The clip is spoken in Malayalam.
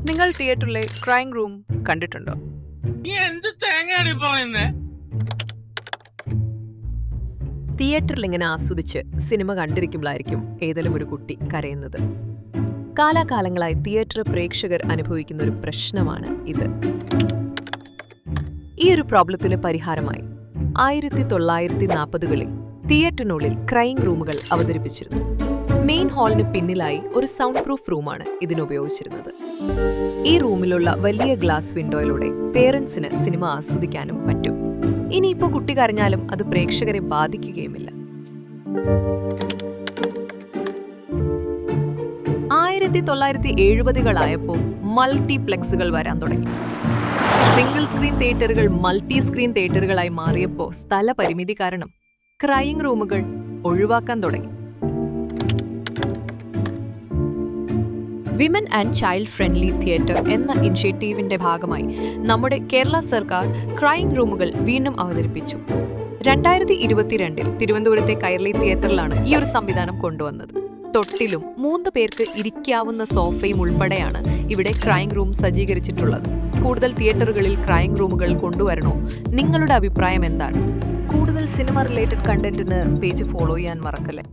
നിങ്ങൾ തിയേറ്ററിലെ ക്രൈം റൂം കണ്ടിട്ടുണ്ടോ? തിയേറ്ററിൽ ഇങ്ങനെ ആസ്വദിച്ച് സിനിമ കണ്ടിരിക്കുമ്പോഴായിരിക്കും ഏതെങ്കിലും ഒരു കുട്ടി കരയുന്നത്. കാലാകാലങ്ങളായി തിയേറ്റർ പ്രേക്ഷകർ അനുഭവിക്കുന്ന ഒരു പ്രശ്നമാണ് ഇത്. ഈ ഒരു പ്രോബ്ലത്തിന് പരിഹാരമായി 1940കളിൽ തിയേറ്ററിനുള്ളിൽ ക്രൈം റൂമുകൾ അവതരിപ്പിച്ചിരുന്നു. മെയിൻ ഹാളിന് പിന്നിലായി ഒരു സൗണ്ട് പ്രൂഫ് റൂമാണ് ഇതിനുപയോഗിച്ചിരുന്നത്. ഈ റൂമിലുള്ള വലിയ ഗ്ലാസ് വിൻഡോയിലൂടെ പേരൻസിന് സിനിമ ആസ്വദിക്കാനും പറ്റും. ഇനിയിപ്പോൾ കുട്ടി കരഞ്ഞാലും അത് പ്രേക്ഷകരെ ബാധിക്കുകയുമില്ല. 1970കളായപ്പോൾ മൾട്ടിപ്ലെക്സുകൾ വരാൻ തുടങ്ങി. സിംഗിൾ സ്ക്രീൻ തിയേറ്ററുകൾ മൾട്ടി സ്ക്രീൻ തിയേറ്ററുകളായി മാറിയപ്പോൾ സ്ഥലപരിമിതി കാരണം ക്രൈം റൂമുകൾ ഒഴിവാക്കാൻ തുടങ്ങി. Women and child friendly theatre എന്ന ഇനിഷ്യേറ്റീവിന്റെ ഭാഗമായി നമ്മുടെ കേരള സർക്കാർ ക്രൈം റൂമുകൾ വീണ്ടും അവതരിപ്പിച്ചു. 2022 തിരുവനന്തപുരത്തെ കൈരളി തിയേറ്ററിലാണ് ഈ ഒരു സംവിധാനം കൊണ്ടുവന്നത്. തൊട്ടിലും 3 പേർക്ക് ഇരിക്കാവുന്ന സോഫയും ഉൾപ്പെടെയാണ് ഇവിടെ ക്രൈം റൂം സജ്ജീകരിച്ചിട്ടുള്ളത്. കൂടുതൽ തിയേറ്ററുകളിൽ ക്രൈം റൂമുകൾ കൊണ്ടുവരണോ? നിങ്ങളുടെ അഭിപ്രായം എന്താണ്? കൂടുതൽ സിനിമ റിലേറ്റഡ് കണ്ടന്റിന് പേജ് ഫോളോ ചെയ്യാൻ മറക്കല്ലേ.